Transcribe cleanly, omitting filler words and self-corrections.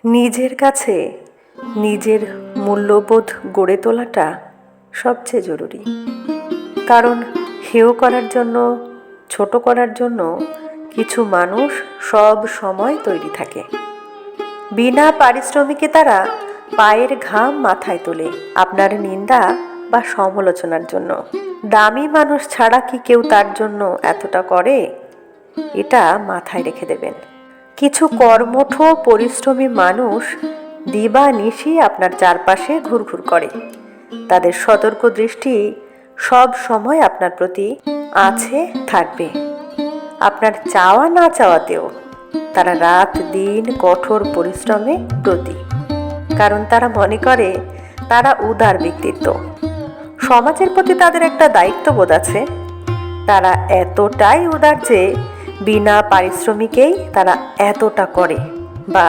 নিজের কাছে নিজের মূল্যবোধ গড়ে তোলাটা সবচেয়ে জরুরি। কারণ হেয় করার জন্য, ছোট করার জন্য কিছু মানুষ সব সময় তৈরি থাকে। বিনা পারিশ্রমিকে তারা পায়ের ঘাম মাথায় তোলে আপনার নিন্দা বা সমালোচনার জন্য। দামি মানুষ ছাড়া কি কেউ তার জন্য এতটা করে? এটা মাথায় রেখে দেবেন। কিছু কর্মঠ পরিশ্রমী মানুষ দিবানিশি আপনার চারপাশে ঘুরঘুর করে। তাদের সতর্ক দৃষ্টি সব সময় আপনার প্রতি আছে, থাকবে। আপনার চাওয়া না চাওয়াতেও তারা রাত দিন কঠোর পরিশ্রমে ব্রতী। কারণ তারা মনে করে তারা উদার ব্যক্তিত্ব। সমাজের প্রতি তাদের একটা দায়িত্ববোধ আছে। তারা এতটাই উদার যে বিনা পারিশ্রমিকেই তারা এতটা করে বা